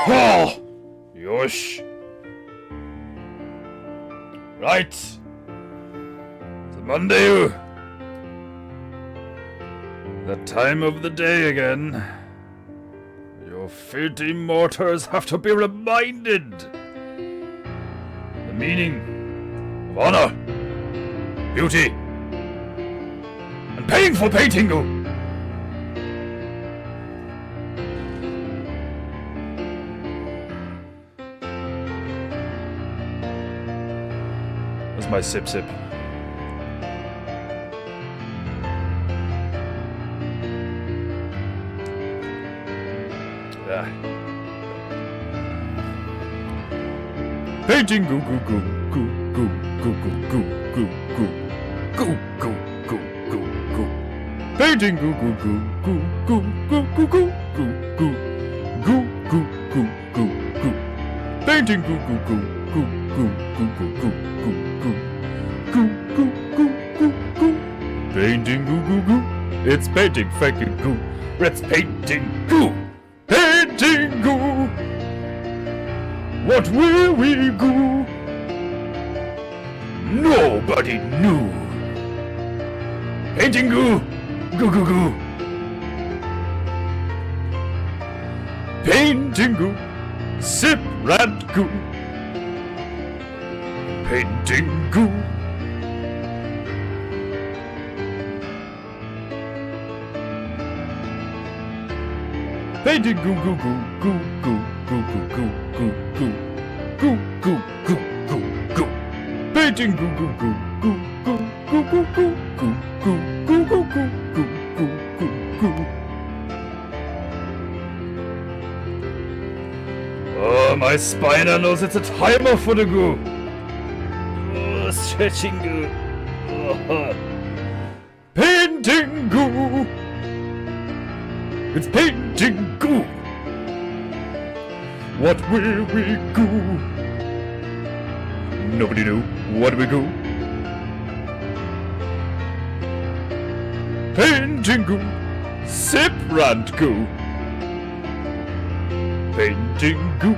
Oh, Yosh. Right. It's Monday. That time of the day again. Your filthy mortars have to be reminded. The meaning of honor, beauty, and paying for PEINTEINGU. That's my sip. Yeah. PEINTEINGU, goo goo goo goo goo goo goo goo goo goo goo goo goo. PEINTEINGU, goo goo goo goo goo goo goo goo goo goo goo goo goo. PEINTEINGU, goo goo goo goo goo goo goo goo goo goo goo goo goo. PEINTEINGU, goo goo. It's painting fucking goo. Let's PEINTEINGU. PEINTEINGU. What will we do? Nobody knew. PEINTEINGU, goo goo goo. PEINTEINGU, sip rat goo. PEINTEINGU. PEINTEINGU, goo goo goo goo goo goo goo goo goo goo goo goo goo goo. PEINTEINGU, goo goo goo goo goo goo goo goo goo goo goo goo goo goo goo. Oh, my spine knows it's a timer for the goo. Oh, stretching goo. PEINTEINGU. It's PEINTEINGU. What will we do? Nobody knew. What we do? PEINTEINGU, sip rant goo. PEINTEINGU.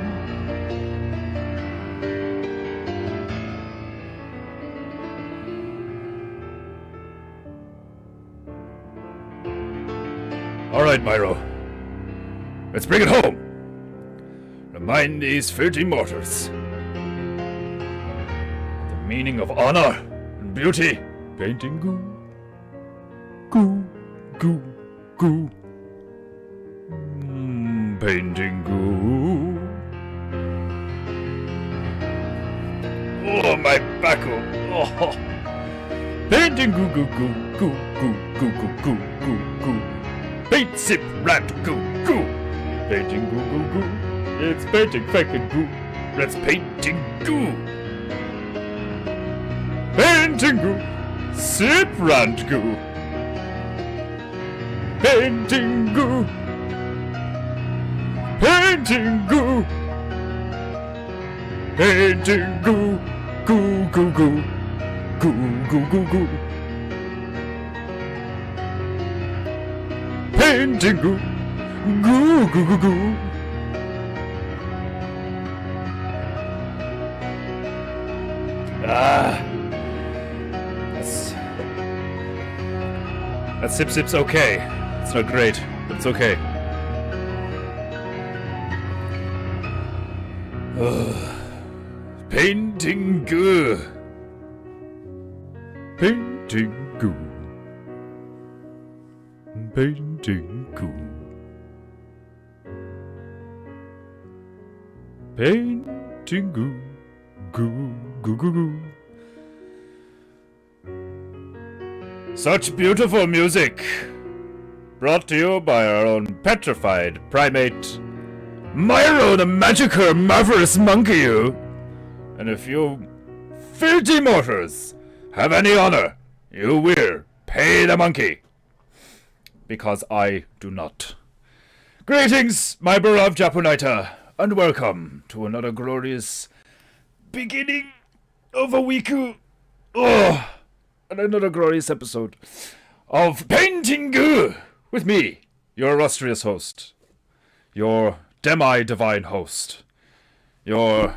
All right, Myro. Let's bring it home. Remind these filthy mortars. The meaning of honor and beauty. PEINTEINGU. Goo, goo, goo. PEINTEINGU. Oh, my back. Oh. PEINTEINGU, goo, goo, goo, goo, goo, goo, goo, goo, goo. Paint sip rat goo, goo. PEINTEINGU, goo, goo. It's painting fucking goo. Let's PEINTEINGU. PEINTEINGU, sip rant goo. PEINTEINGU. PEINTEINGU. PEINTEINGU. Goo goo goo. Goo goo goo goo. PEINTEINGU. Goo goo goo goo. That sip's okay. It's not great, but it's okay. PEINTEINGU. PEINTEINGU. PEINTEINGU. PEINTEINGU. Goo goo goo goo. Such beautiful music, brought to you by our own petrified primate, Myro the magical marvelous monkey. And if you filthy mortars have any honor, you will pay the monkey, because I do not. Greetings, my beloved Japonaita, and welcome to another glorious beginning of a week. Oh, and another glorious episode of PEINTEINGU with me, your illustrious host, your demi-divine host. Your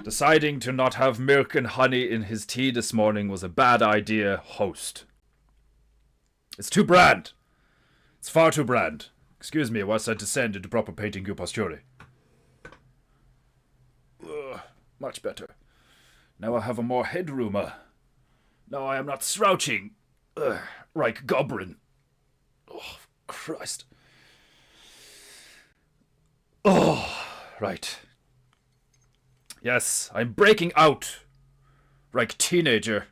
deciding to not have milk and honey in his tea this morning was a bad idea, host. It's too bland. It's far too bland. Excuse me whilst I descend into proper PEINTEINGU posture. Much better. Now I have a more headroom. Now I am not slouching. Like goblin. Oh, Christ. Oh, right. Yes, I'm breaking out. Like teenager.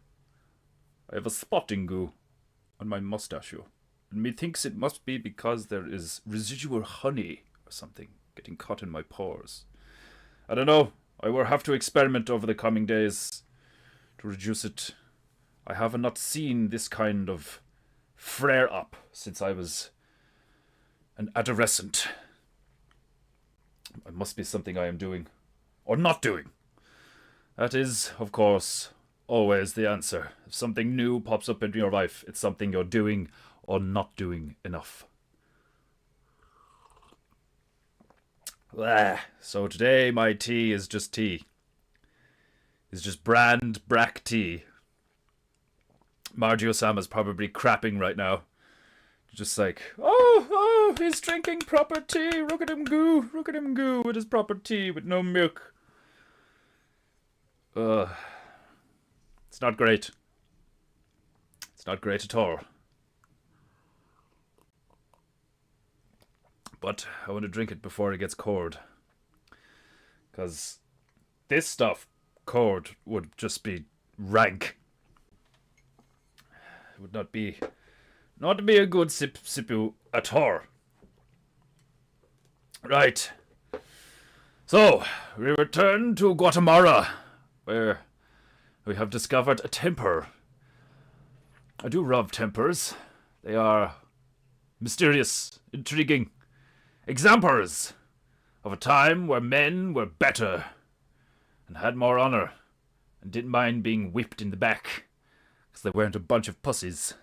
I have a spotting goo on my mustachio. And methinks it must be because there is residual honey or something getting caught in my pores. I don't know. I will have to experiment over the coming days to reduce it. I have not seen this kind of flare-up since I was an adolescent. It must be something I am doing. Or not doing. That is, of course, always the answer. If something new pops up in your life, it's something you're doing or not doing enough. So today my tea is just tea. It's just brand black tea. Margio-sama's probably crapping right now. Just like, oh, he's drinking proper tea. Look at him goo with his proper tea with no milk. It's not great. It's not great at all. But I want to drink it before it gets cold. Because this stuff, cold, would just be rank. It would not be a good sipu at all. Right. So, we return to Guatemala, where we have discovered a temper. I do love tempers. They are mysterious, intriguing examples of a time where men were better and had more honor and didn't mind being whipped in the back because they weren't a bunch of pussies.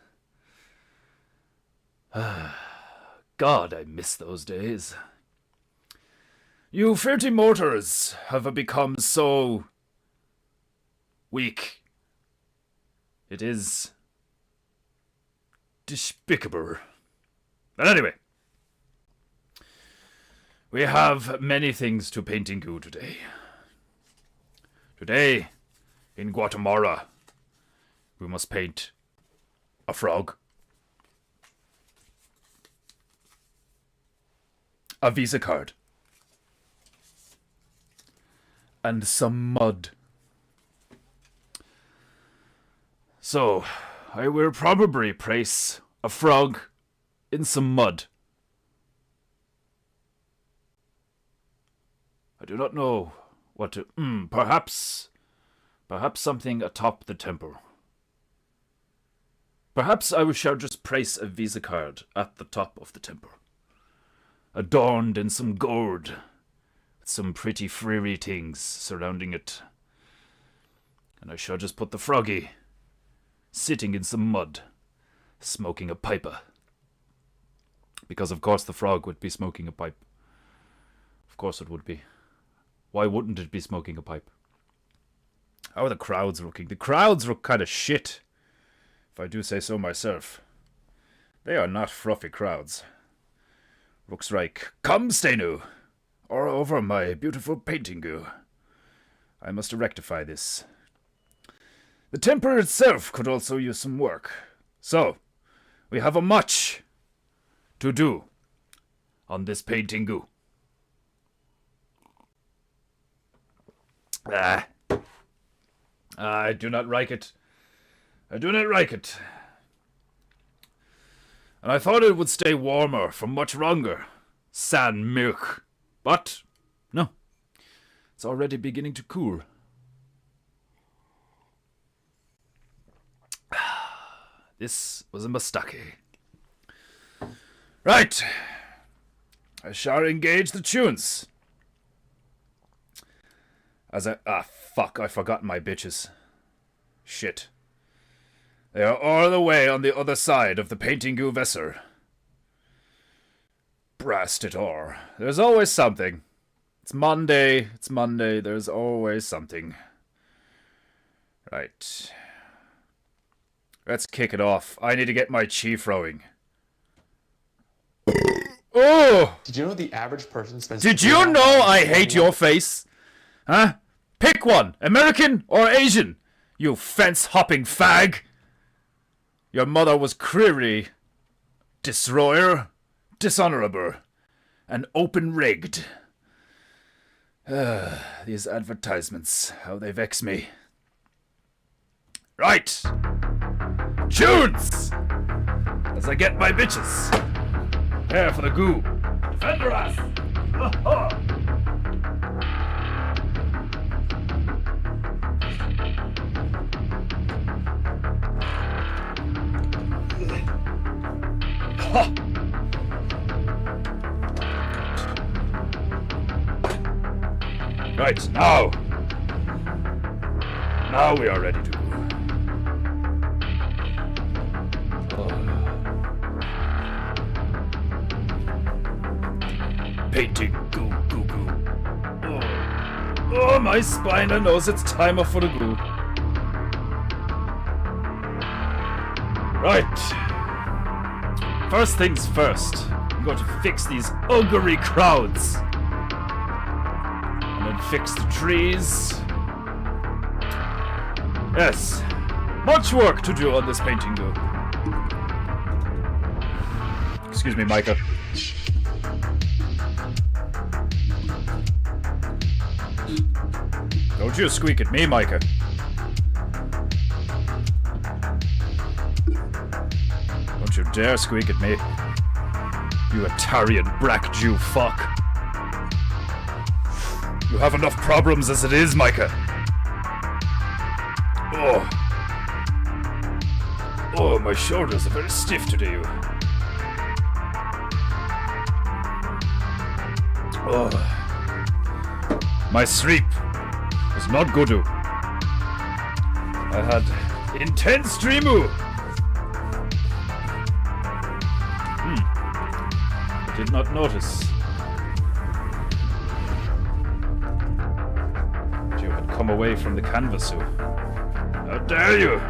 God, I miss those days. You filthy mortars have become so weak. It is despicable. But anyway, we have many things to PEINTEINGU today. Today, in Guatemala, we must paint a frog, a Visa card, and some mud. So, I will probably place a frog in some mud. I do not know what to... perhaps something atop the temple. Perhaps I shall just place a Visa card at the top of the temple, adorned in some gold, with some pretty frilly things surrounding it. And I shall just put the froggy sitting in some mud, smoking a piper. Because of course the frog would be smoking a pipe. Of course it would be. Why wouldn't it be smoking a pipe? How are the crowds looking? The crowds look kind of shit, if I do say so myself. They are not fluffy crowds. Looks like, come Stenu, or over my beautiful PEINTEINGU. I must rectify this. The temper itself could also use some work. So, we have a much to do on this PEINTEINGU. I do not like it. I do not like it. And I thought it would stay warmer for much longer. San milk. But, no. It's already beginning to cool. This was a mistake. Right. I shall engage the tunes. Fuck, I forgot my bitches. Shit. They are all the way on the other side of the PEINTEINGU vessel. Brast it all. There's always something. It's Monday, there's always something. Right. Let's kick it off. I need to get my chi throwing. Oh! Did you know the average person spends... Did you know I hate your face? Huh? Pick one, American or Asian, you fence-hopping fag. Your mother was clearly destroyer, dishonorable, and open-rigged. These advertisements, how they vex me. Right! Tunes! As I get my bitches. Prepare for the goo. Defend her ass! Right, now! Now we are ready to go. Painting goo goo goo. Oh, my spine knows it's time for the goo. Right. First things first. I'm going to fix these ugly crowds. And then fix the trees. Yes. Much work to do on this painting goo. Excuse me, Micah. Don't you squeak at me, Micah. Don't you dare squeak at me. You Italian black Jew fuck. You have enough problems as it is, Micah. Oh. Oh, my shoulders are very stiff today. Oh. My sleep was not good. I had intense dreamu. I did not notice that you had come away from the canvas. How dare you?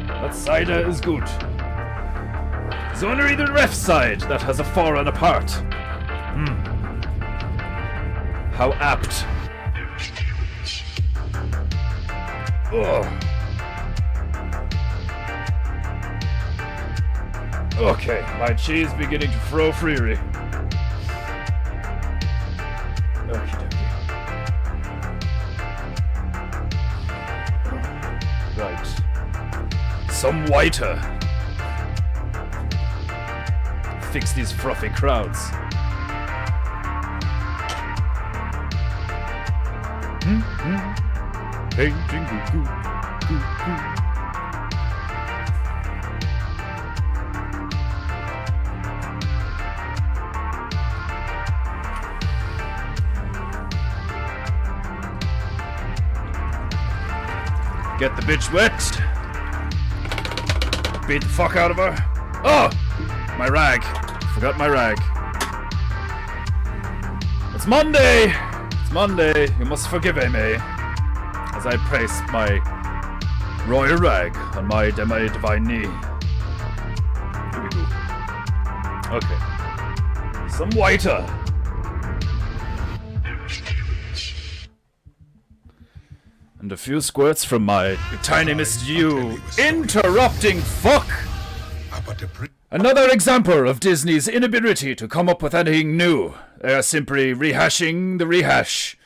That cider is good. It's only the left side that has a fallen apart. How apt. Oh. Okay, my chi is beginning to throw freely. Okie dokie. Right. Some whiter. Fix these fluffy crowds. Painting goo goo goo goo. Get the bitch wet. Beat the fuck out of her. Oh! My rag. Forgot my rag. It's Monday! It's Monday. You must forgive me. As I place my royal rag on my divine knee. Here we go. Okay. Some whiter. And a few squirts from my tiny Miss You interrupting fuck! Another example of Disney's inability to come up with anything new. They are simply rehashing the rehash.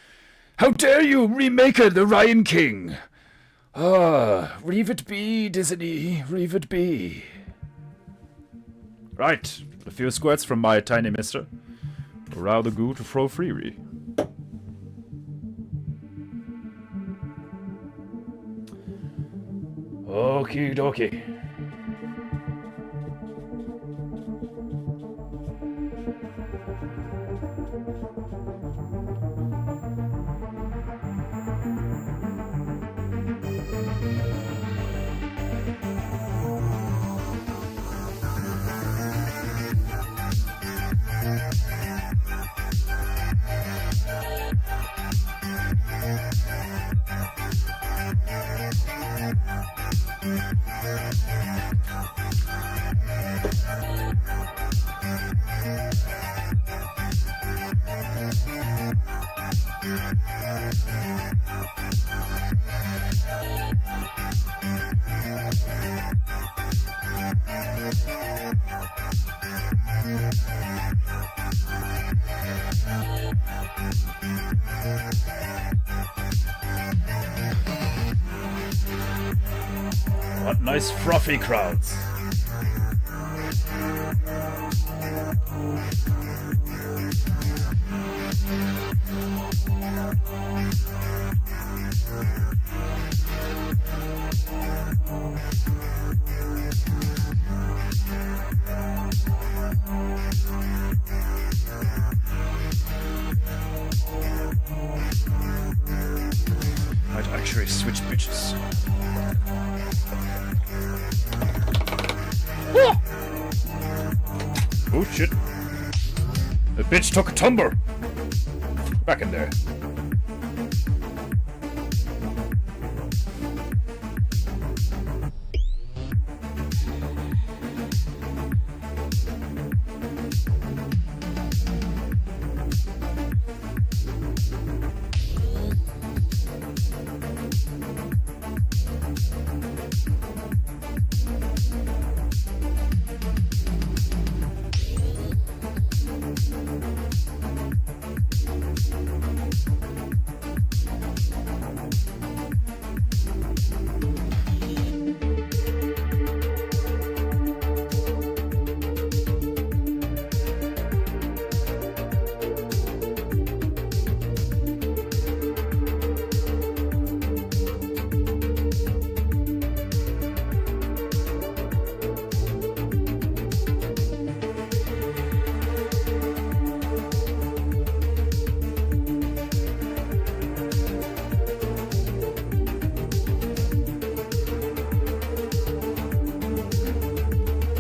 How dare you remake The Lion King? Leave it be, Disney. Leave it be. Right. A few squirts from my tiny mister. Allow the goo to flow freely. Okie dokie. What nice frothy crowds. Might actually switch bitches. Oh shit. The bitch took a tumble. Back in there.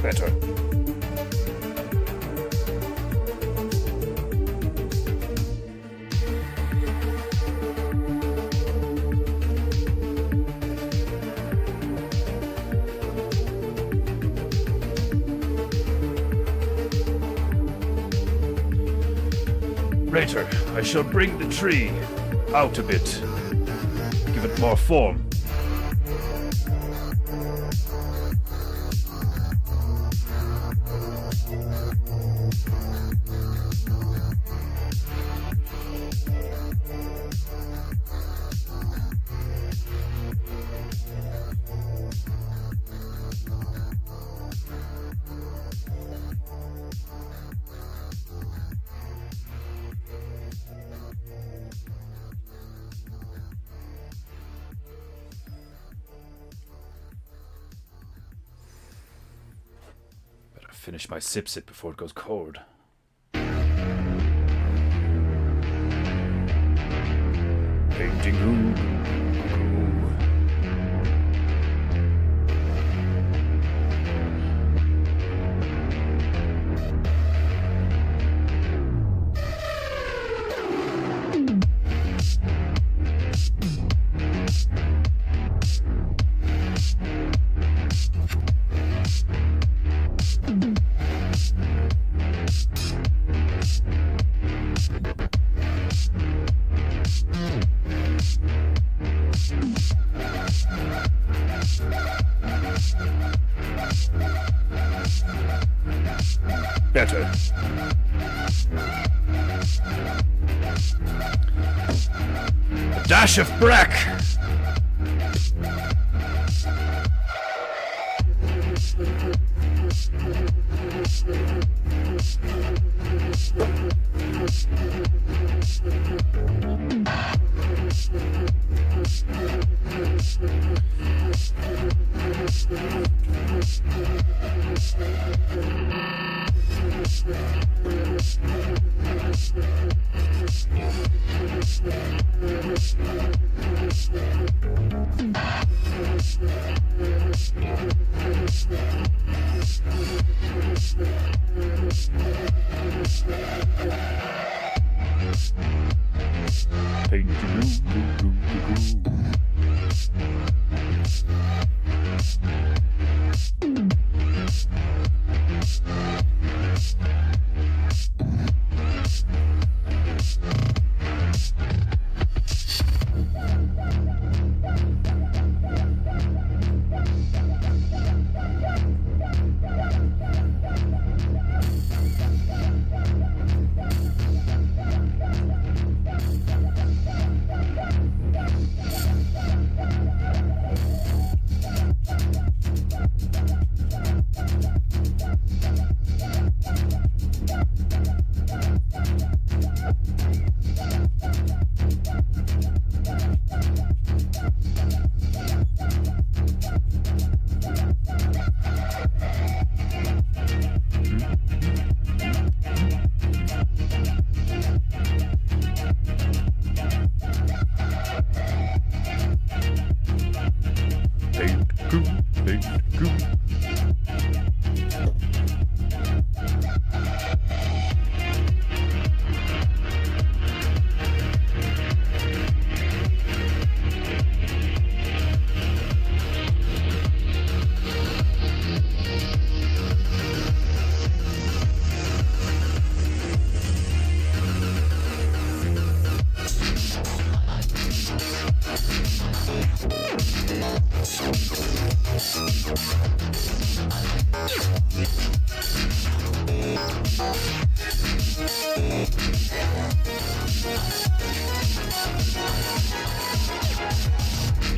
Better. Later, I shall bring the tree out a bit. Give it more form. Finish my sip before it goes cold. Paintingu. Better. A dash of brack.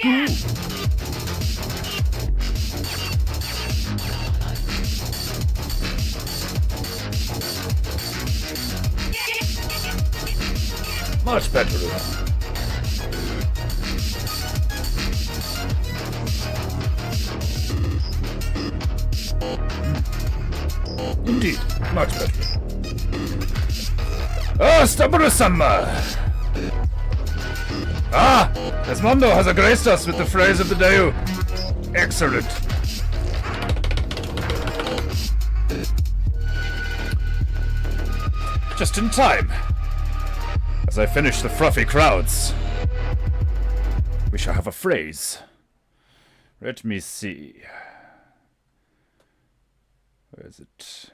Much better. Indeed, much better. Ah, Staburu-sama! Ah! Desmondo has graced us with the phrase of the day. Excellent. Just in time. As I finish the fruffy crowds, we shall have a phrase. Let me see. Where is it?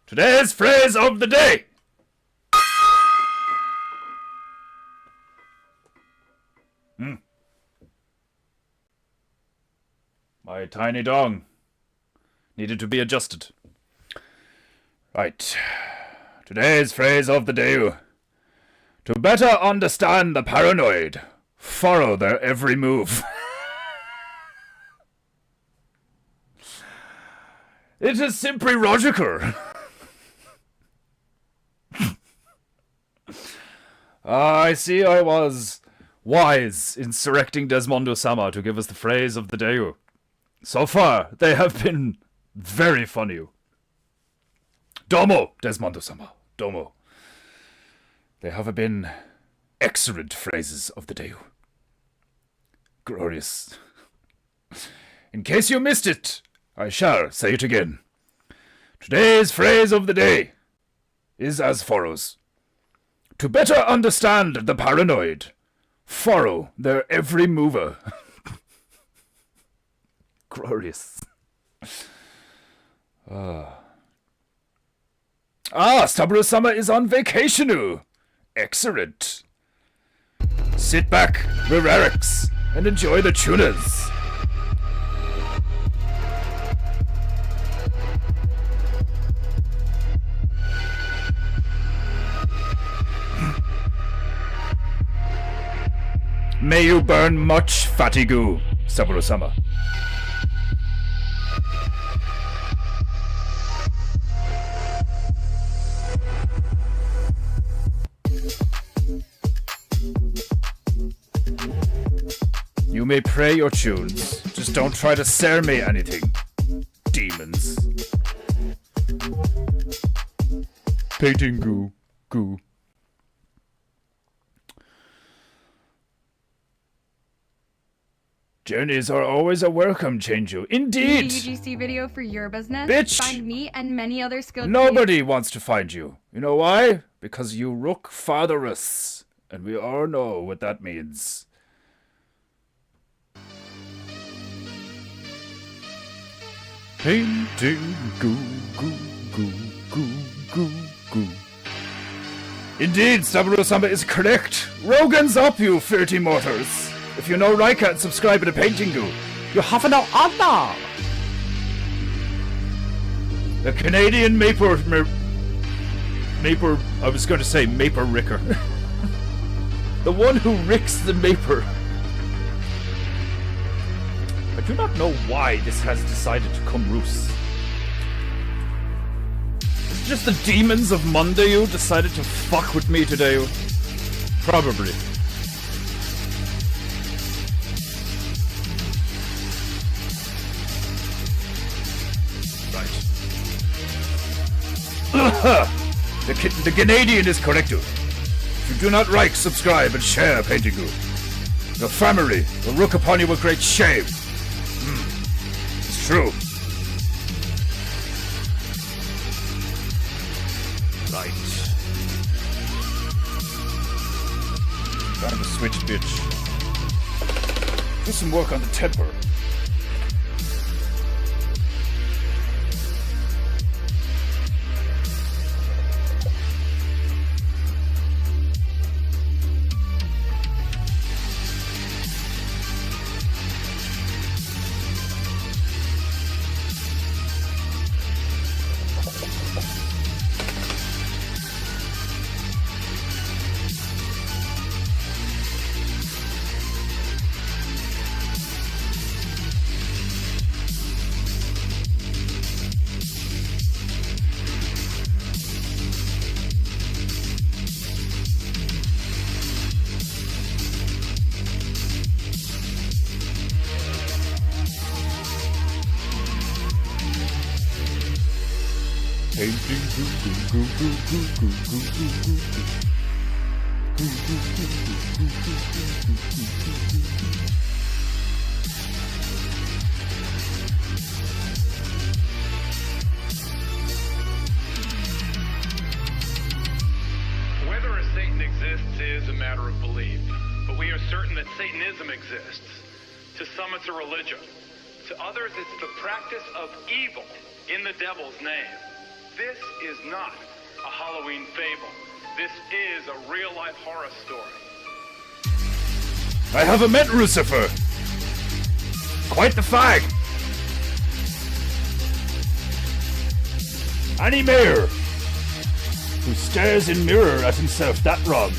Today's phrase of the day. My tiny dong needed to be adjusted. Right. Today's phrase of the day. To better understand the paranoid, follow their every move. It is simply logical. I see I was wise in selecting Desmondo-sama to give us the phrase of the day. So far, they have been very funny. Domo, Desmondo-sama. Domo. They have been excellent phrases of the day. Glorious. In case you missed it, I shall say it again. Today's phrase of the day is as follows. To better understand the paranoid, follow their every mover. Glorious. Staburu-sama is on vacation. Excellent. Sit back, relax, and enjoy the tunas. May you burn much fatigue, Staburu-sama. You may pray your tunes, just don't try to sell me anything, demons. PEINTEINGU. Journeys are always a welcome, Chenju. Indeed! UGC video for your business? Bitch! Find me and many other skilled Nobody wants to find you. You know why? Because you look fatherless. And we all know what that means. PEINTEINGU. Indeed, Staburu-sama is correct. Rogan's up, you filthy mortals. If you know Rika and subscribe to PEINTEINGU, you have no honor. The Canadian Maple, I was going to say Maple Ricker. The one who ricks the Maple. I do not know why this has decided to come loose. Is it just the demons of Monday who decided to fuck with me today? Probably. The Canadian is correct. If you do not like, subscribe, and share PEINTEINGU, your family will look upon you with great shame. It's true. Right. Kind of a switch, bitch. Do some work on the temper. Whether a Satan exists is a matter of belief, but we are certain that Satanism exists. To some, it's a religion. To others, it's the practice of evil in the devil's name. This is not a Halloween fable. This is a real-life horror story. I have met Lucifer. Quite the fag. Annie Mayer, who stares in mirror at himself that wrong.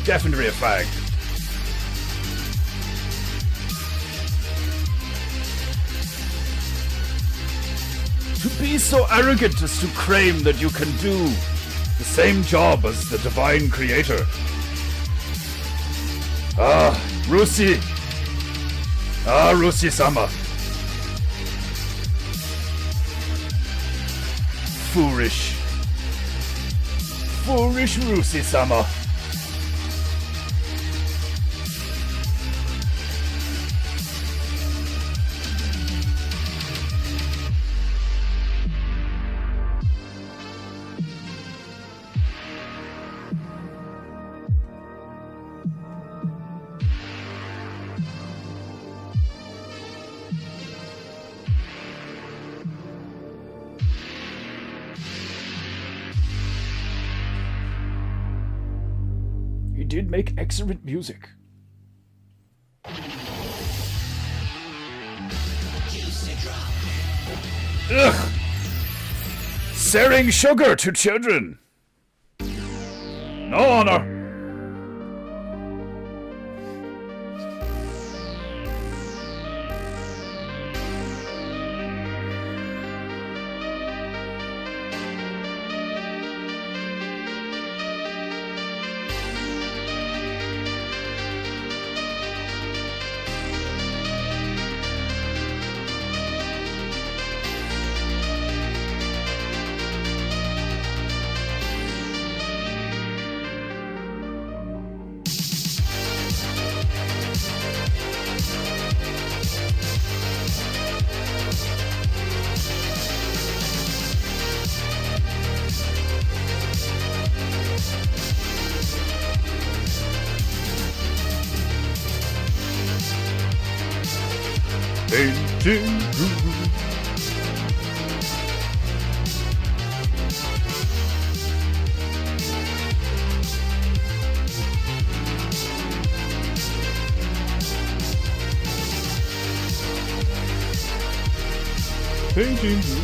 Definitely a fag. To be so arrogant as to claim that you can do the same job as the divine creator. Ah, Rusi. Ah, Rusi-sama. Foolish. Foolish Rusi-sama. He did make excellent music. Ugh! Selling sugar to children. No honor. PEINTEINGU.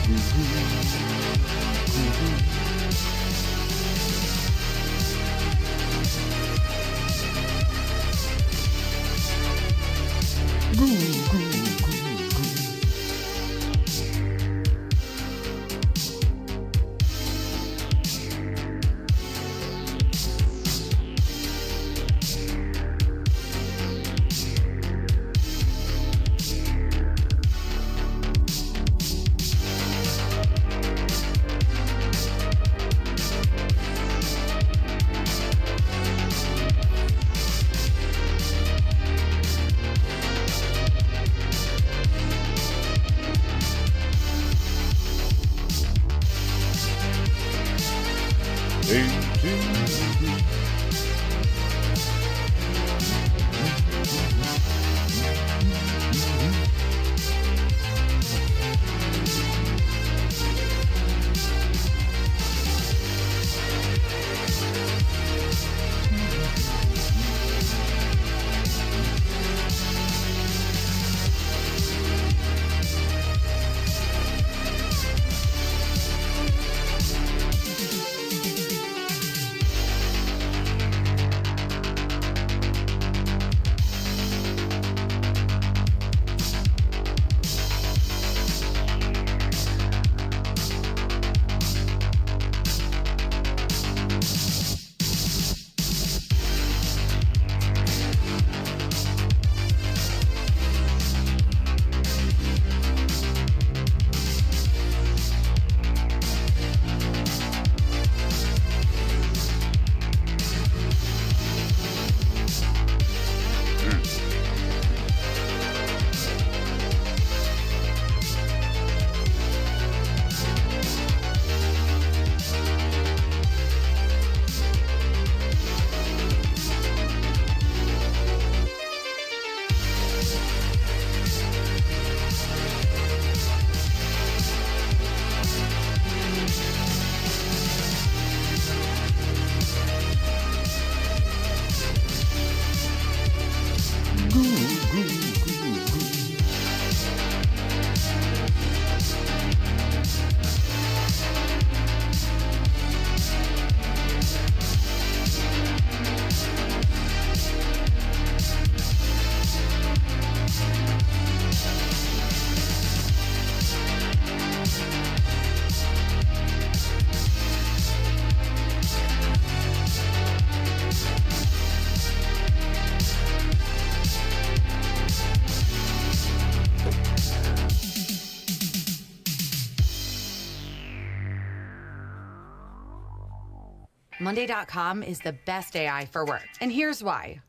Monday.com is the best AI for work. And here's why.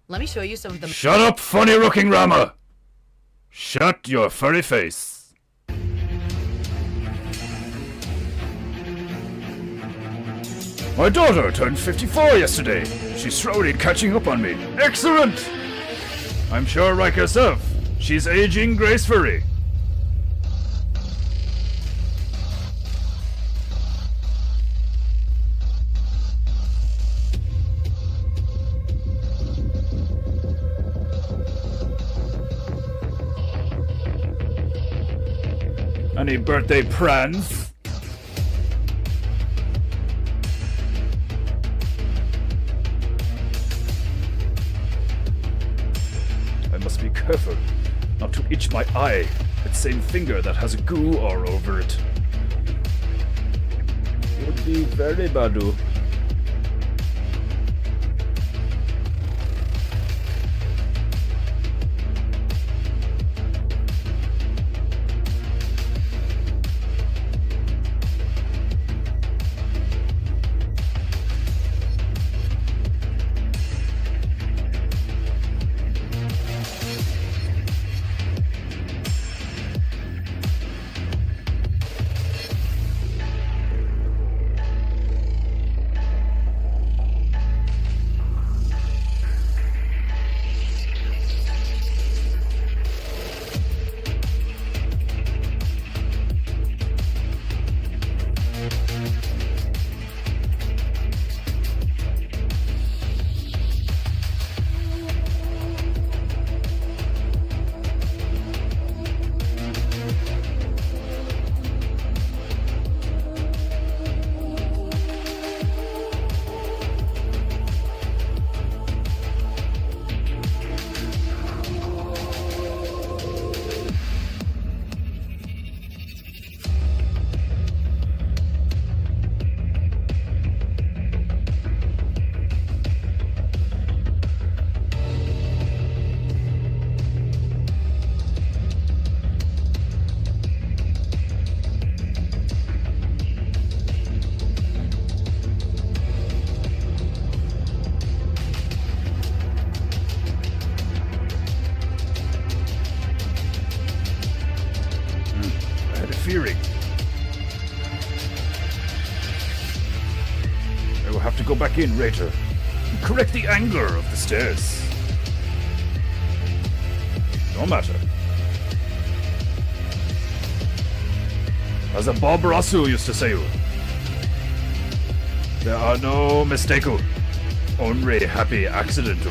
Let me show you some of the... Shut up, funny rocking Rama! Shut your furry face. My daughter turned 54 yesterday. She's slowly catching up on me. Excellent! I'm sure, like herself, she's aging gracefully. Any birthday plans? I must be careful not to itch my eye with same finger that has a goo all over it. Would be very badu. Fearing. I will have to go back in later and correct the angle of the stairs. No matter. As a Bob Rosso used to say, there are no mistakes, only happy accidents.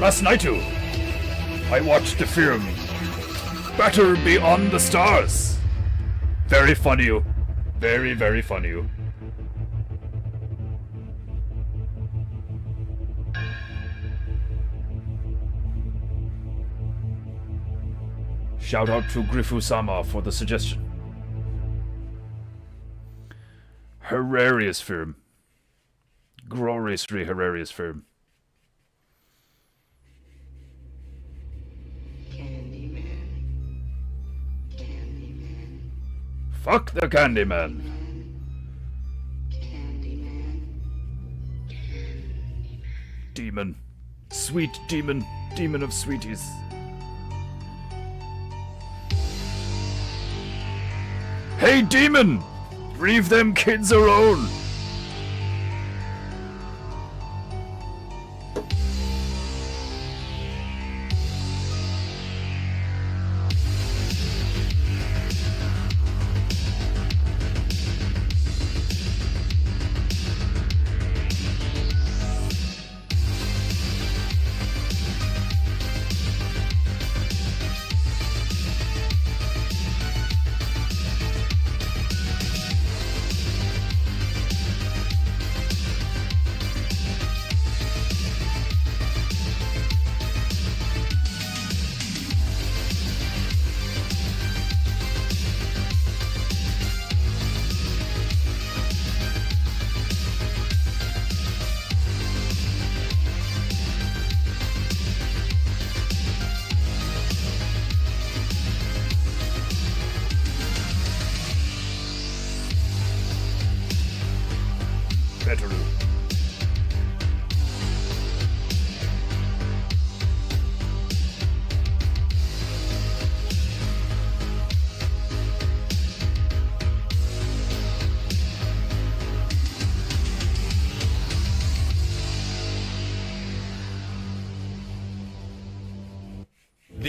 Last night, I watched the film Battle Beyond the Stars. Very funny, very, very funny. Shout out to Grifu-sama for the suggestion. Hilarious film. Gloriously hilarious film. Fuck the Candyman. Demon. Sweet demon. Demon of sweeties. Hey, demon! Leave them kids alone!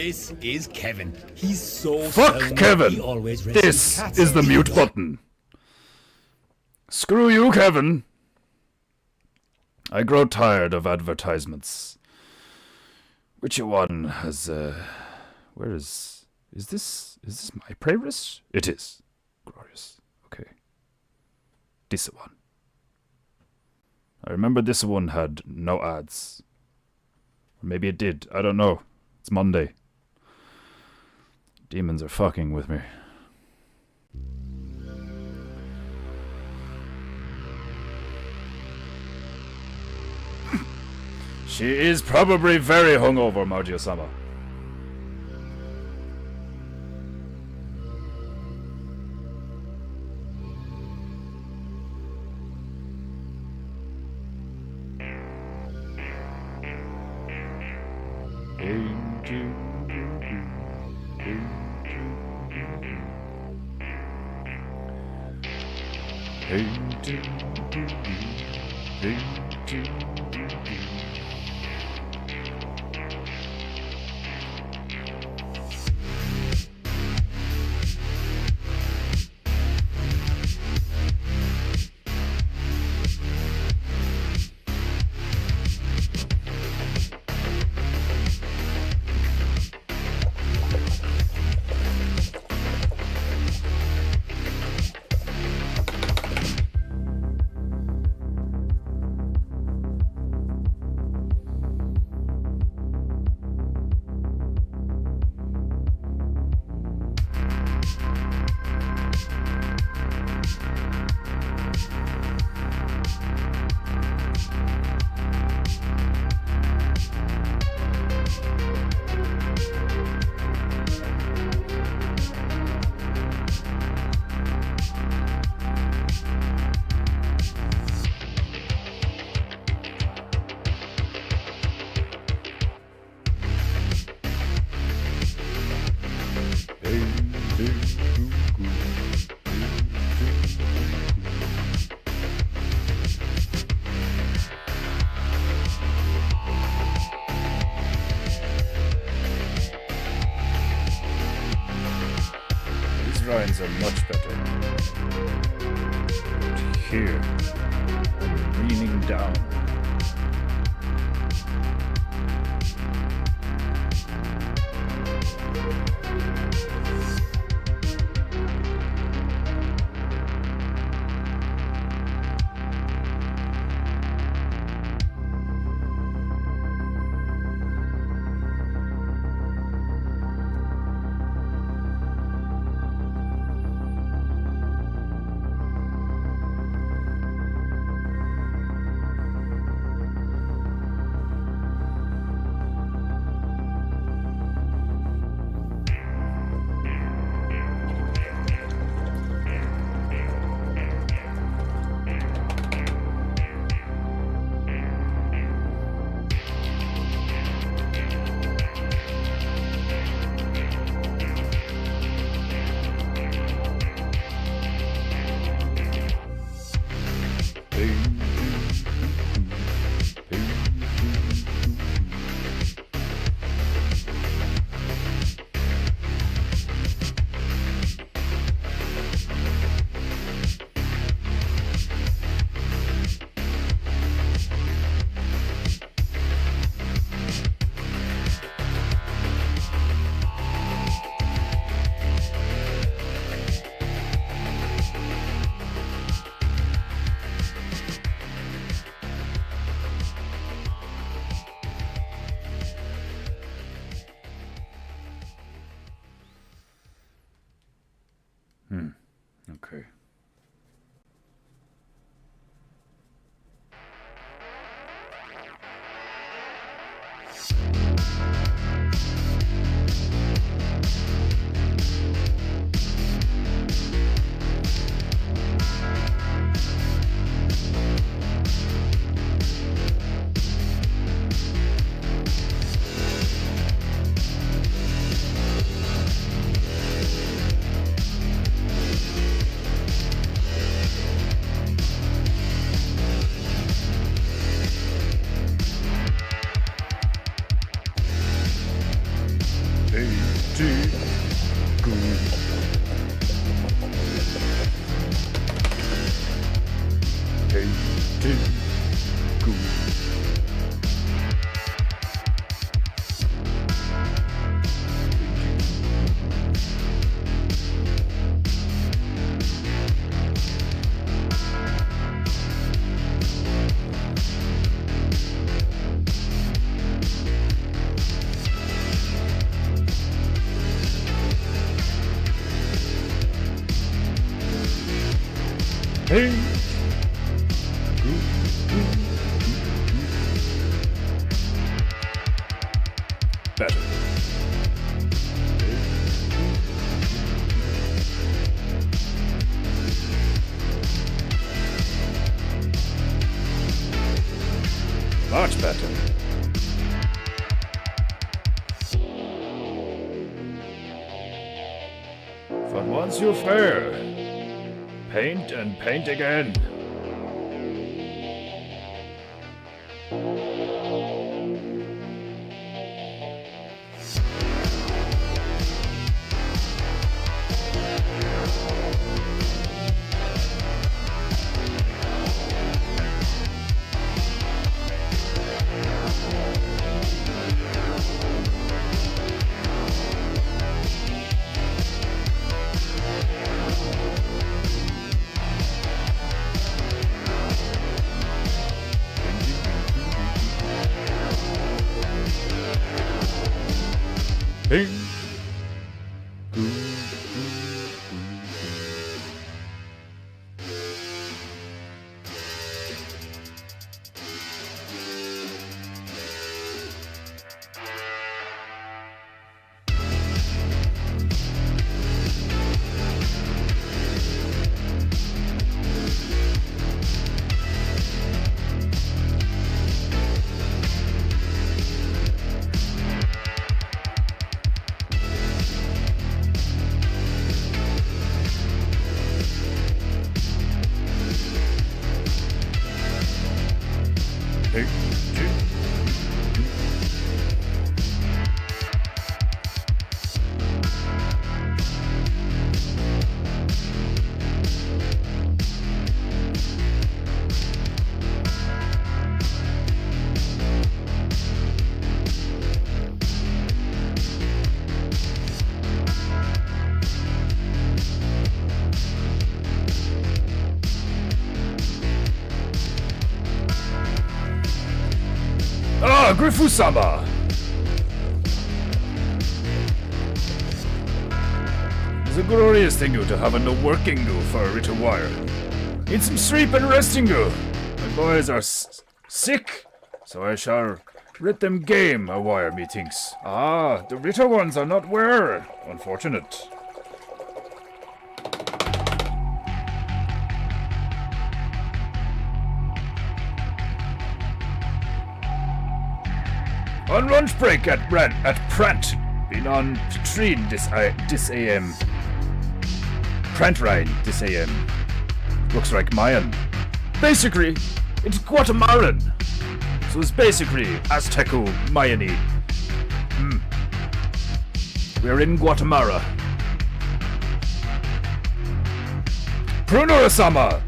This is Kevin. He's so Fuck stoned, Kevin! he always races This cats is the in mute dog. button. Screw you, Kevin. I grow tired of advertisements. Which one has, where is this my playlist? It is. Glorious. Okay. This one. I remember this one had no ads. Or maybe it did. I don't know. It's Monday. Demons are fucking with me. She is probably very hungover, Margie-sama. These rhymes are much better. But here, I'm leaning down. Okay. Hey. Better. Much better. But once you fair, paint and paint again. Ping. Ah, Grifu-sama! It's a glorious thing to have a no working for a little while. Need some sleep and resting. My boys are sick, so I shall let them game a while, methinks. Ah, the little ones are not well. Unfortunate. On lunch break at Prant. Been on train this AM. Prant ride this AM. Looks like Mayan. Basically, it's Guatemalan. So it's basically Azteco Mayani. We're in Guatemala. Pruno-sama!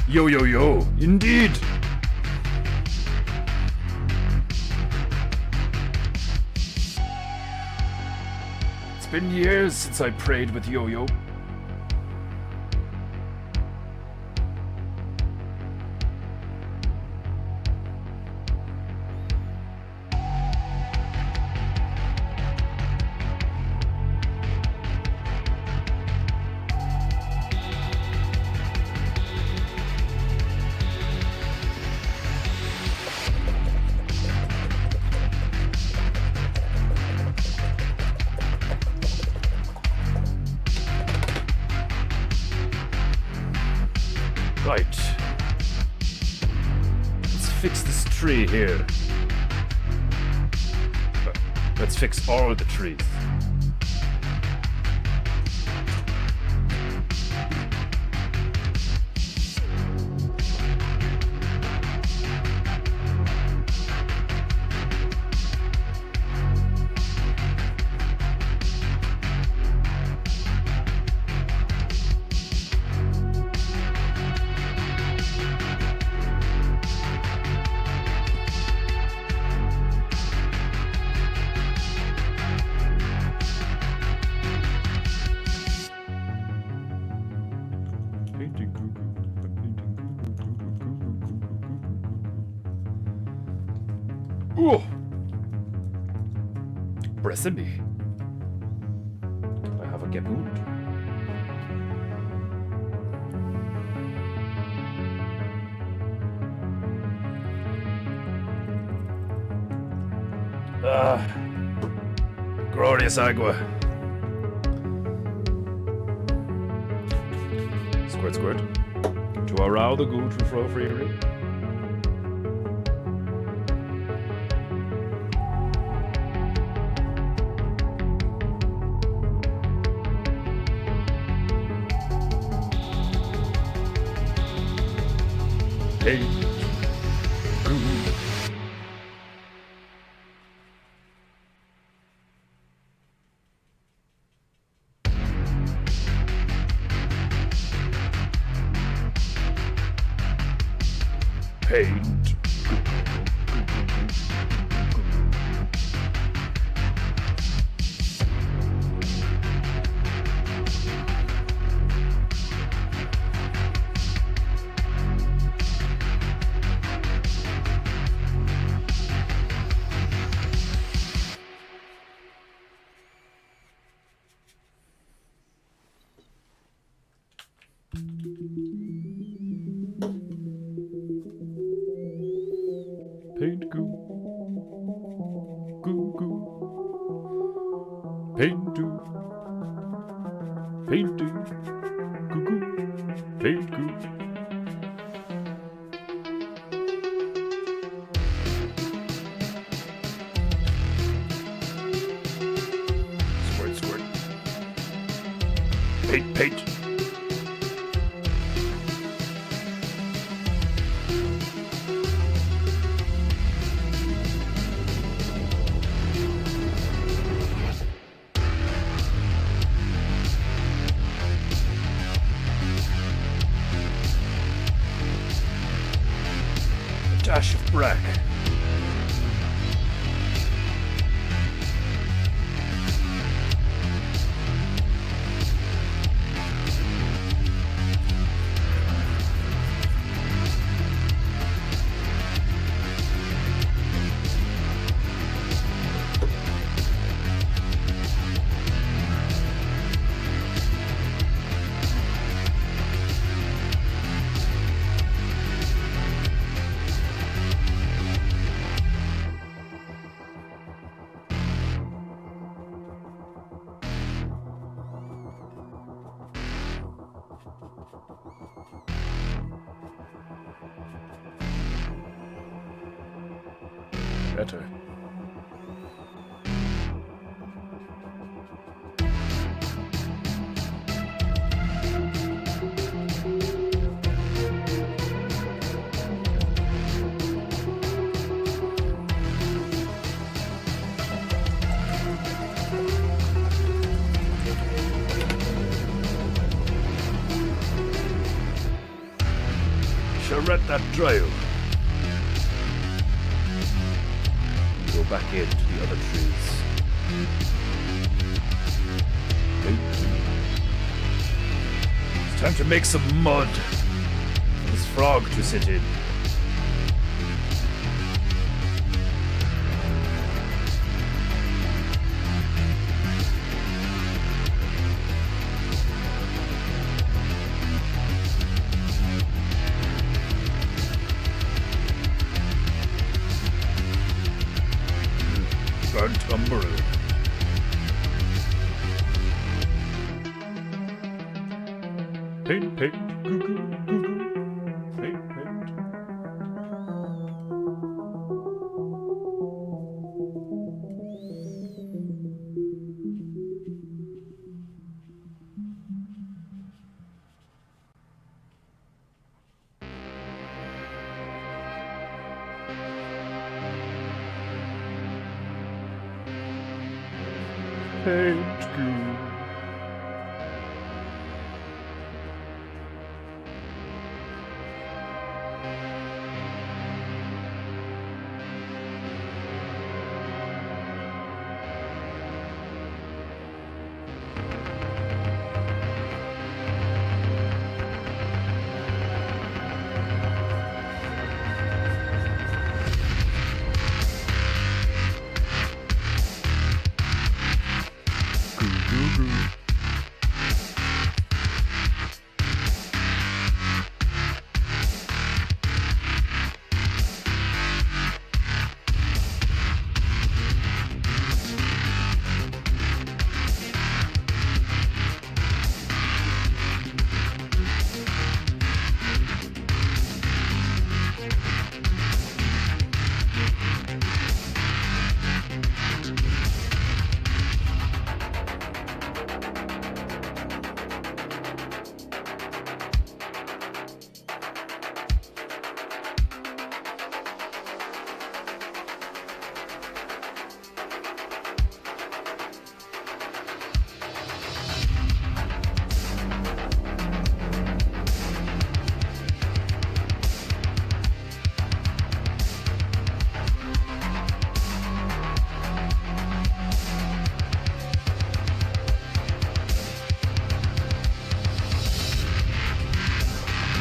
Yo yo yo, indeed. It's been years since I prayed with Yo-Yo. tree here. Let's fix all the trees. Ooh! Bressimi. I have a gaboon. Glorious agua. Squirt, squirt. To allow the goo to flow freely. Hey, goo. Paint. Paint goo. Goo goo. Paint goo. Paint goo. Goo goo. Paint goo. Squirt, squirt. Paint, paint. Dash of black. Better. Charette that trail. Go back into the other trees. It's time to make some mud for this frog to sit in. Burnt umber. Paint, paint, goo goo, goo goo. Paint, paint. paint goo.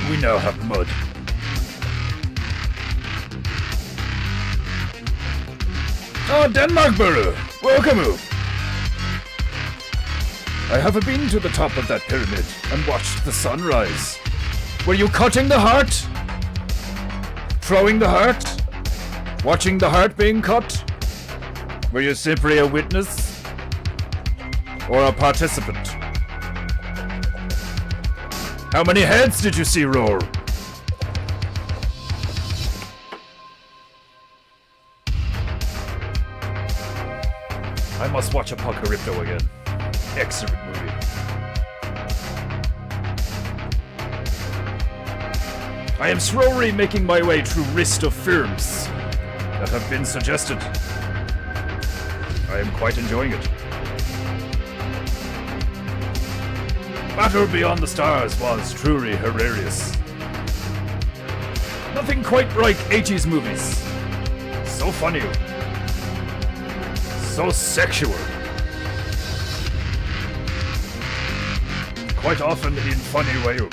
We now have mud. Oh, Denmark Burrow! Welcome! I have been to the top of that pyramid and watched the sunrise. Were you cutting the heart? Throwing the heart? Watching the heart being cut? Were you simply a witness? Or a participant? How many heads did you see roll? I must watch Apocalypto again. Excellent movie. I am slowly making my way through list of films that have been suggested. I am quite enjoying it. Battle Beyond the Stars was truly hilarious. Nothing quite like 80s movies. So funny. So sexual. Quite often in funny way.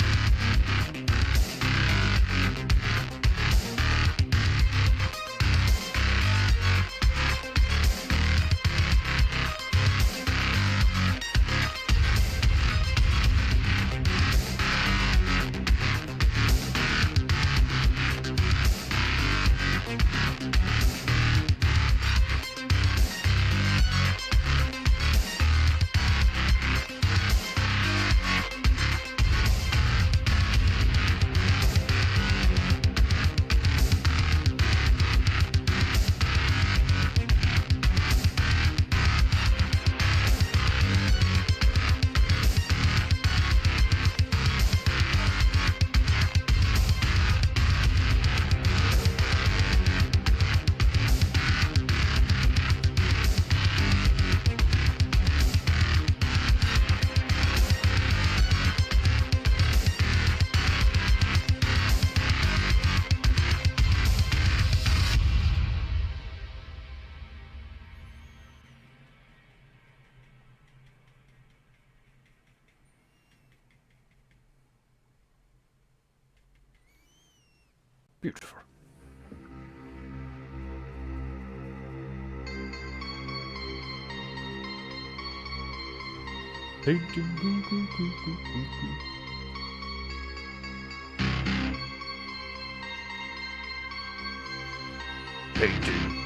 Beautiful. Painting. Painting.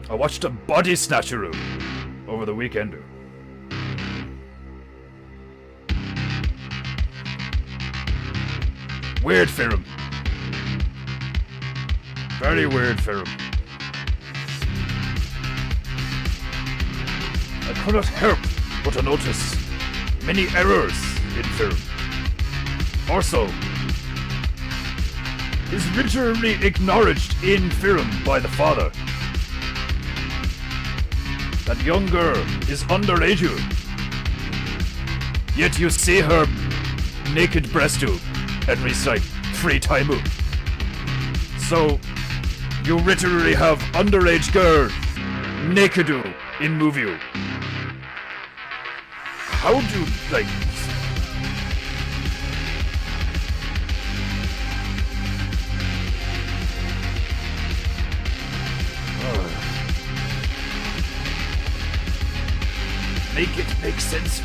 I watched a body snatcher over the weekend. Weird film. Very weird film. I could not help but to notice many errors in film. Also, is literally acknowledged in film by the father. That young girl is underage, yet you see her naked breast at least like 3 times. So you literally have underage girl naked in movie. How do like? Make it make sense.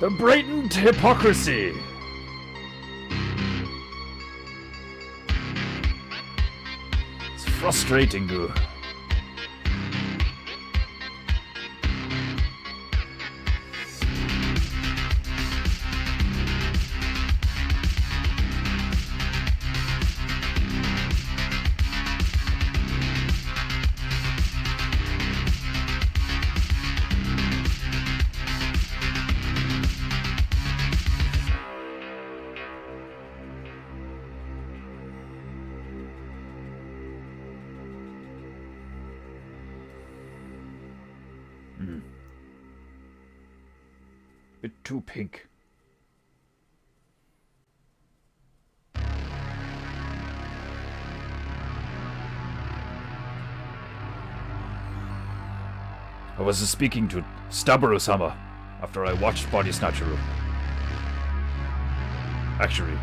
The blatant hypocrisy. It's frustrating. Bit too pink. I was speaking to Staburo-sama after I watched Body Snatcher. Actually,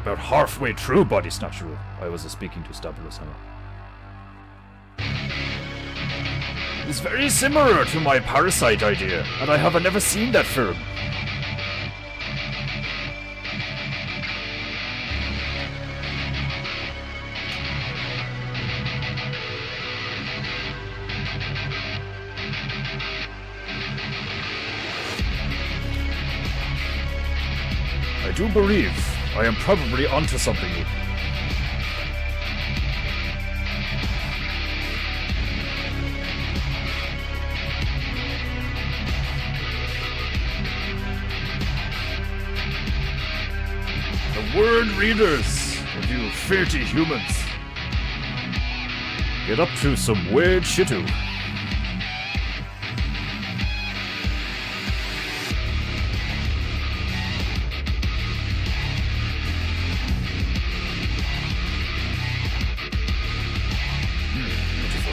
about halfway through Body Snatcher, I was speaking to Staburo-sama. It's very similar to my Parasite idea, and I have never seen that film. I do believe I am probably onto something. The word readers of you filthy humans get up to some weird shitu. Beautiful.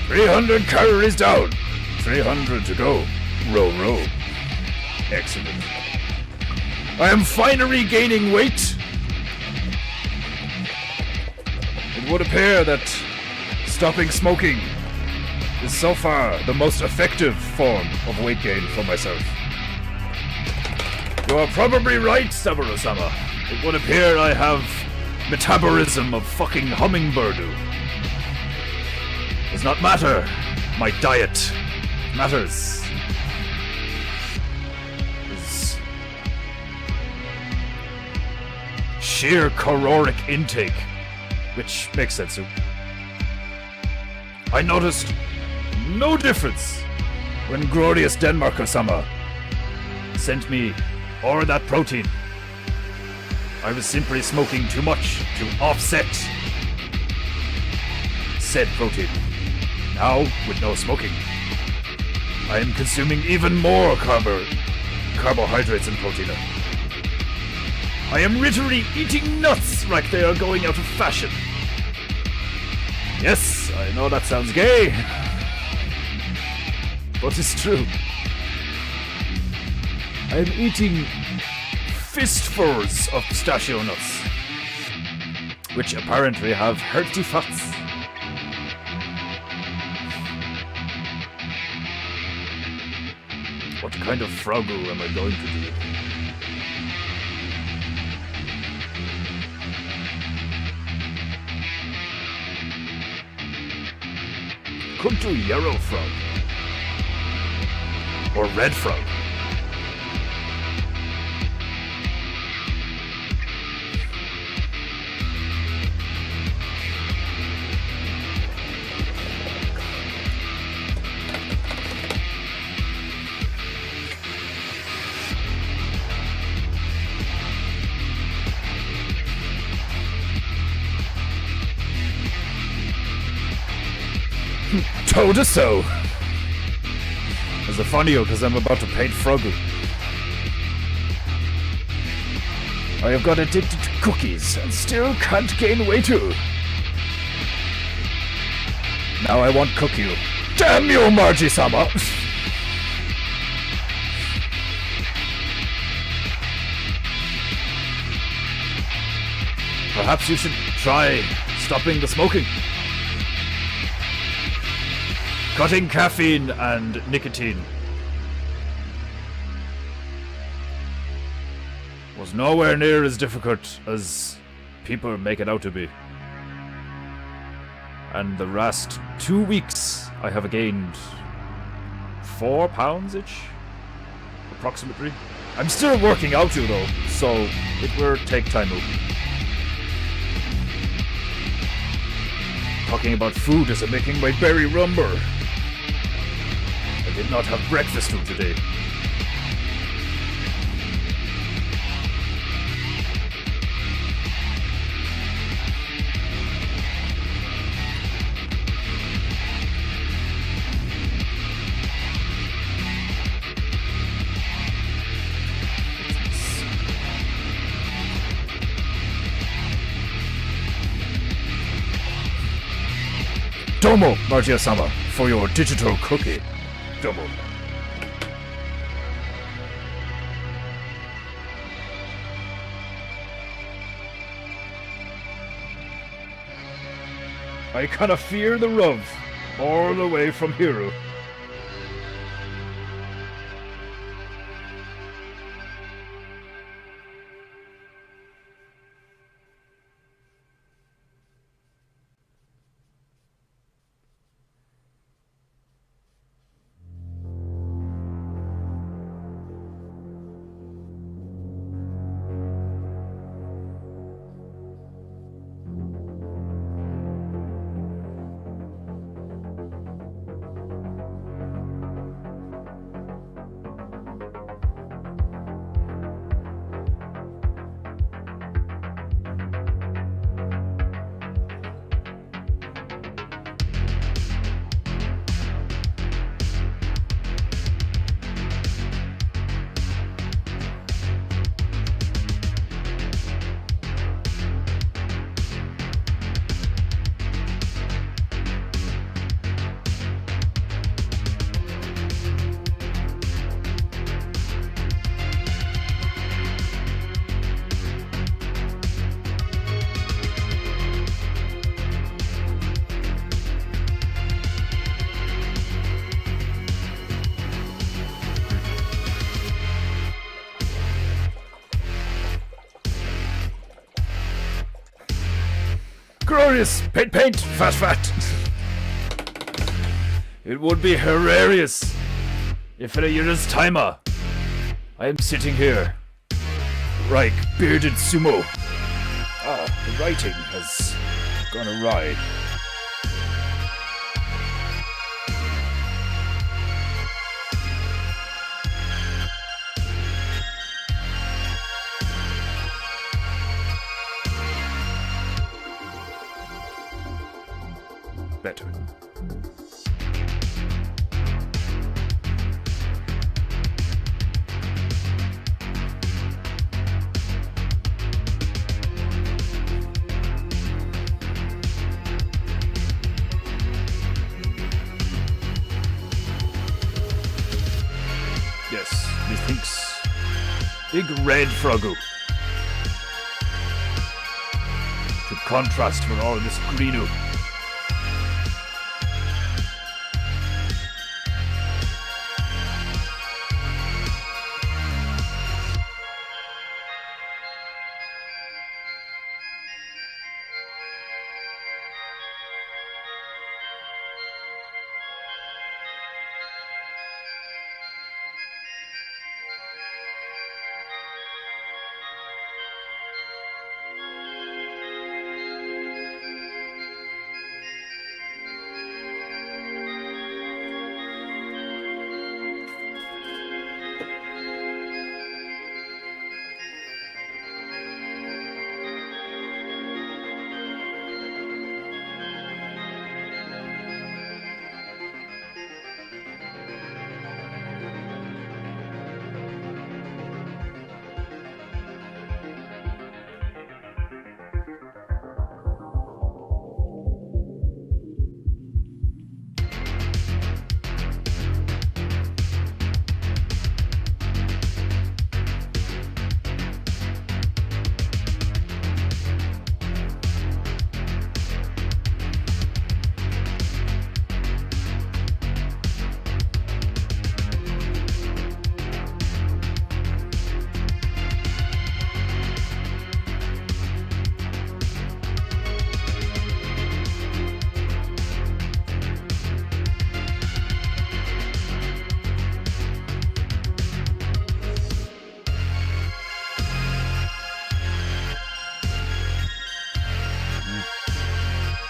300 calories down. 300 to go. Row, row. Excellent. I am finally gaining weight. It would appear that stopping smoking is so far the most effective form of weight gain for myself. You are probably right, Saburo-sama. It would appear I have metabolism of fucking hummingbird. Does not matter. My diet matters. Is sheer caloric intake, which makes sense. I noticed no difference when glorious Denmarker-sama sent me all that protein, I was simply smoking too much to offset said protein. Now, with no smoking, I am consuming even more carbohydrates and protein. I am literally eating nuts like they are going out of fashion. Yes, I know that sounds gay, but it's true. I am eating fistfuls of pistachio nuts, which apparently have healthy fats. What kind of froggle am I going to do? Could do yellow frog. Or red frog. Told us so. It's a funny because I'm about to paint Froggle. I have got addicted to cookies and still can't gain weight too. Now I want cook you. Damn you, Margie-sama! Perhaps you should try stopping the smoking. Cutting caffeine and nicotine was nowhere near as difficult as people make it out to be. And the last 2 weeks I have gained 4 pounds each, approximately. I'm still working out you though, so it will take time. Talking about food is making my belly rumble. I did not have breakfast today. Domo, Margia-sama, for your digital cookie. Domo. I kinda fear the rub all the way from Hero. Glorious! Paint, paint! Fat, fat! It would be hilarious if in a year's timer I am sitting here like bearded sumo. Ah, the writing has gone awry. better. Yes, methinks. Big red froggo. To contrast with all this greeno.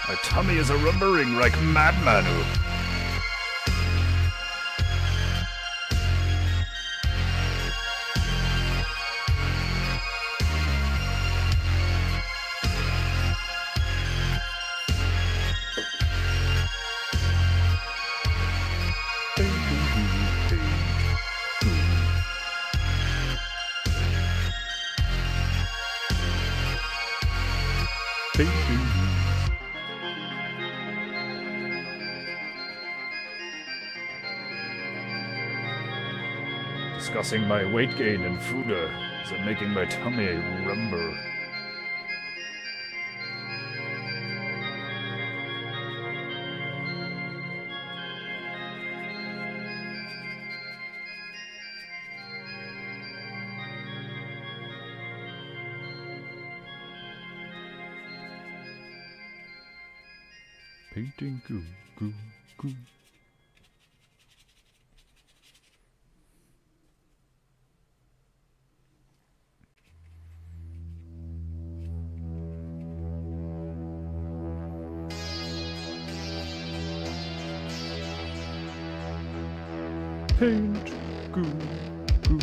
My tummy is a rumbling like madman. Discussing my weight gain and food is making my tummy rumble. Paintingu, goo, goo. Paint, goo, goo, goo.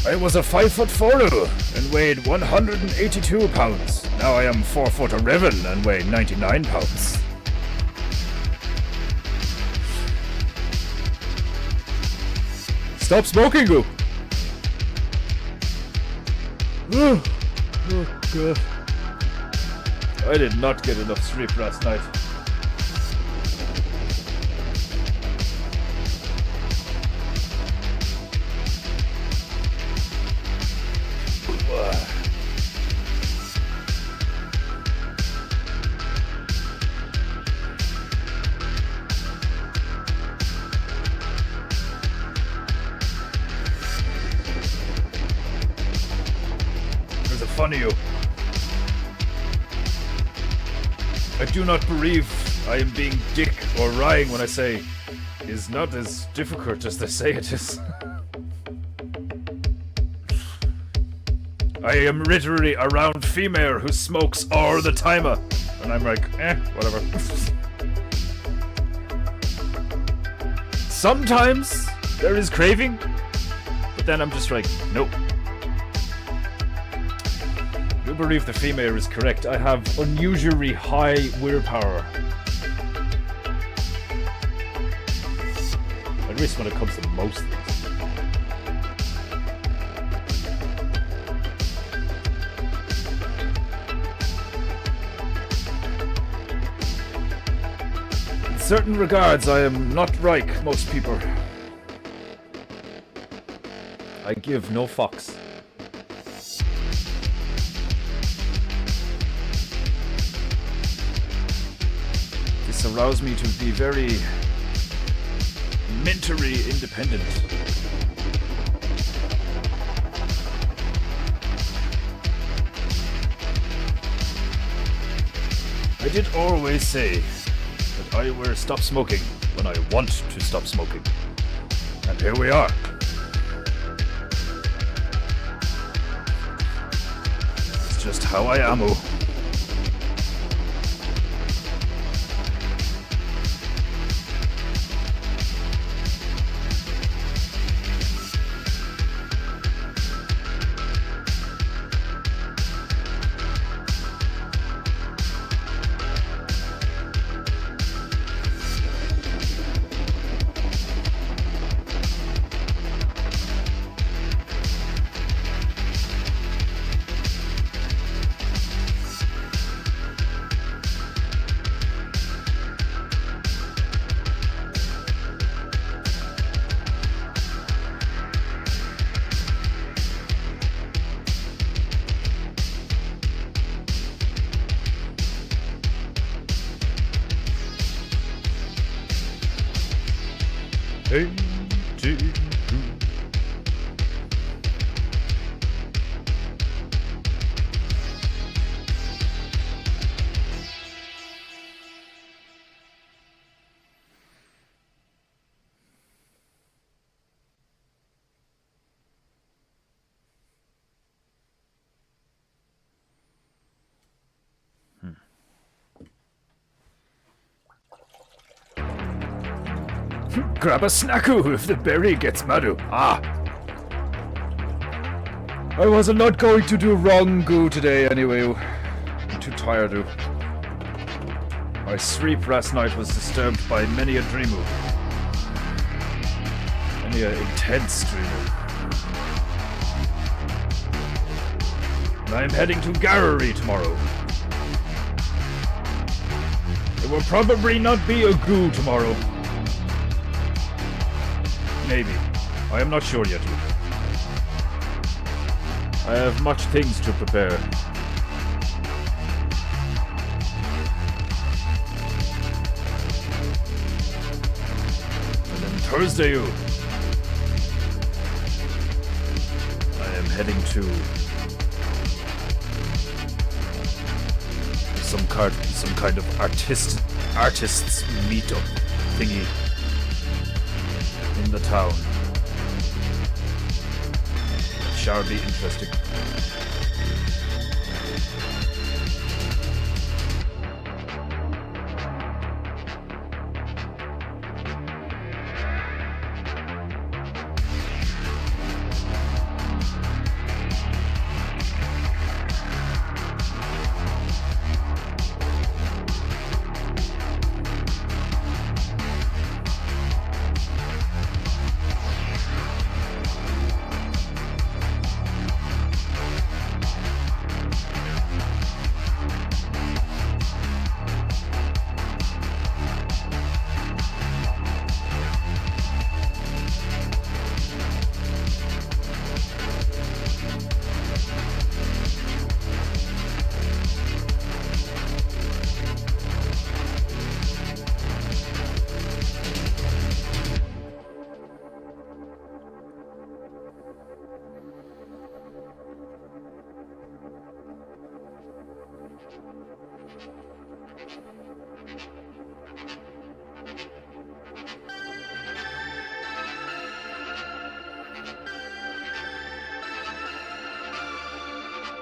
I was a 5'4" and weighed 182 pounds. Now I am 4'11" and weigh 99 pounds. Stop smoking, Goo! Oh god. I did not get enough sleep last night. Funny you. I do not believe I am being dick or lying when I say it is not as difficult as they say it is. I am literally around female who smokes all the time. And I'm like, whatever. Sometimes there is craving, but then I'm just like, nope. You believe the female is correct. I have unusually high willpower. At least when it comes to most things. In certain regards, I am not like most people. I give no fucks. This allows me to be very mentally independent. I did always say that I will stop smoking when I want to stop smoking. And here we are. It's just how I am. Painting. Grab a snacku if the berry gets madu. Ah! I was not going to do wrong goo today anyway. I'm too tired to. My sleep last night was disturbed by many a dreamu. Many a intense dreamu. And I'm heading to Gallery tomorrow. There will probably not be a goo tomorrow. Maybe. I am not sure yet. I have much things to prepare. And then Thursday, I am heading to some kind of artists meetup thingy in the town. It shall be interesting.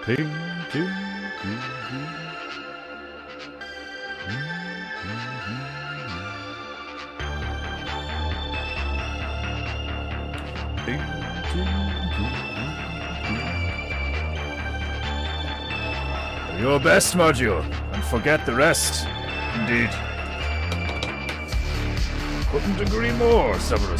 Painting. Your best, module, and forget the rest. Indeed. Couldn't agree more, Summer.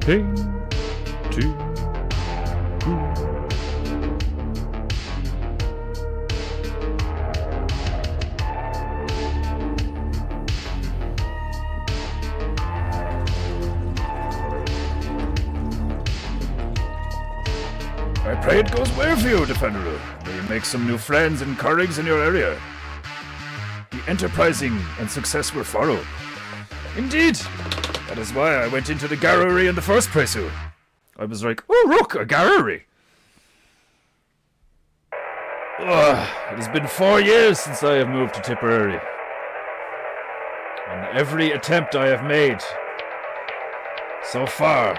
Painting. I pray it goes well for you, Defenderu. May you make some new friends and colleagues in your area. Be enterprising and success will follow. Indeed! That is why I went into the gallery in the first place. I was like, oh look, a gallery! It has been 4 years since I have moved to Tipperary. And every attempt I have made so far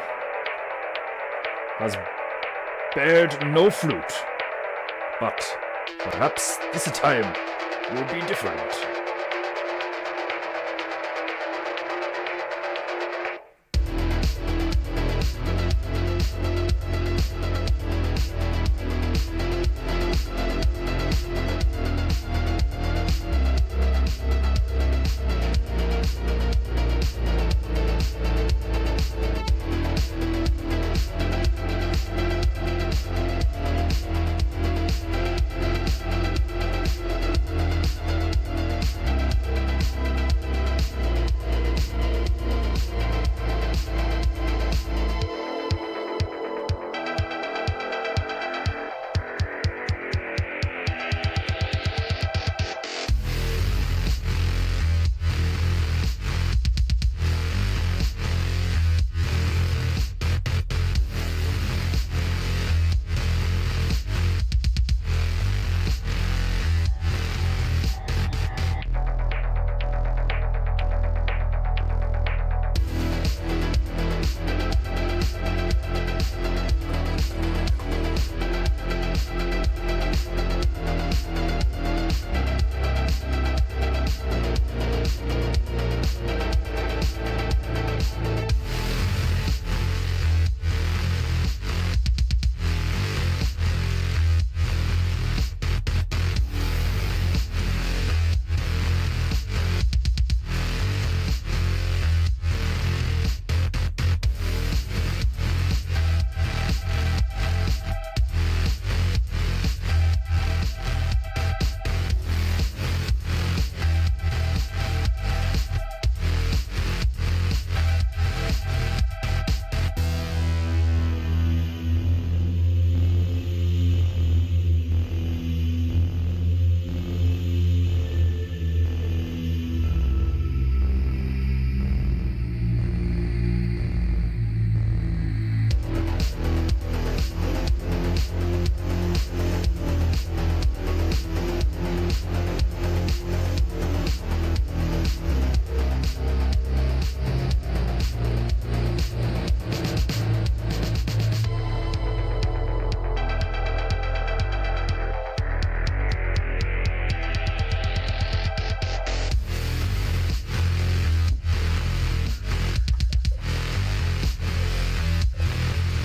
has bared no fruit. But perhaps this time will be different.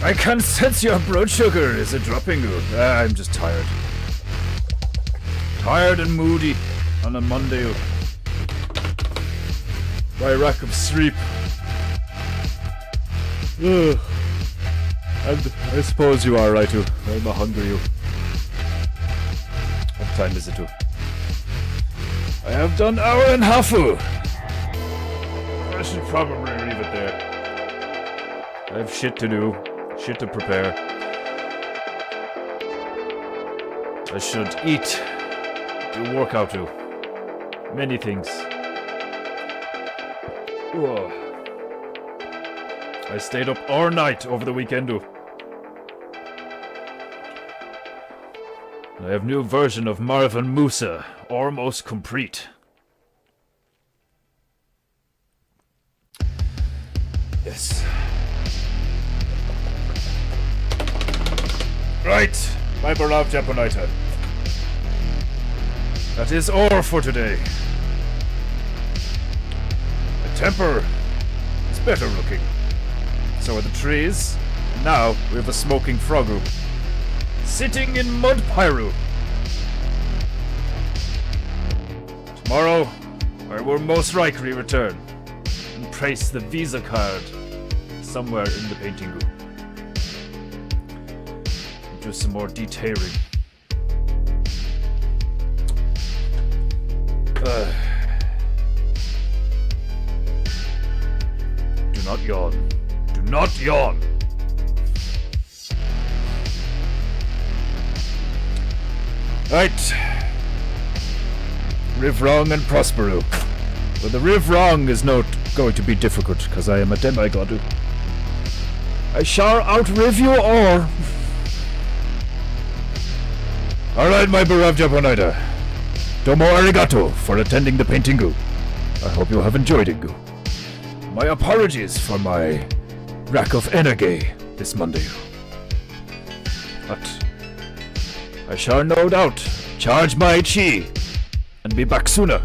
I can sense your blood sugar is dropping. I'm just tired. Tired and moody on a Monday. My lack of sleep. And I suppose you are right too. I'm hungry. What time is it too? I have done hour and a half. I should probably leave it there. I have shit to do. Shit to prepare. I should eat. Do workout too. Many things. Whoa. I stayed up all night over the weekend. I have new version of Marvin Musa, almost complete. Yes. Right, my beloved Japanite. That is all for today. The temper is better looking. So are the trees. And now we have a smoking frogu. Sitting in mud pyro. Tomorrow, I will most likely return and place the Visa card somewhere in the Paintingu. Do some more detailing. Do not yawn. Do not yawn! Right. Riv Wrong and Prospero. But the Riv Wrong is not going to be difficult, because I am a demigod. I shall outriv you all. Alright, my beloved Japonaida. Domo arigato for attending the Paintingu. I hope you have enjoyed it. My apologies for my lack of energy this Monday. But I shall no doubt charge my chi and be back sooner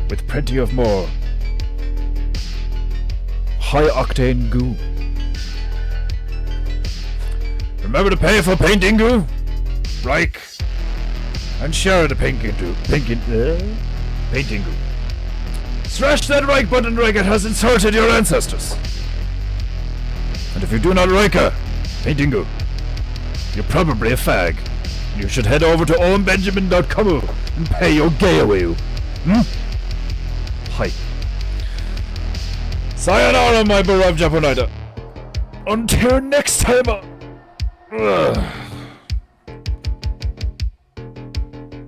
with plenty of more high-octane goo. Remember to pay for Paintingu, like, and share the Paintingu. Smash that like button like it has insulted your ancestors. And if you do not like a Paintingu, you're probably a fag. You should head over to owenbenjamin.com and pay your gay away. Hi. Sayonara, my beloved Japonaida. Until next time.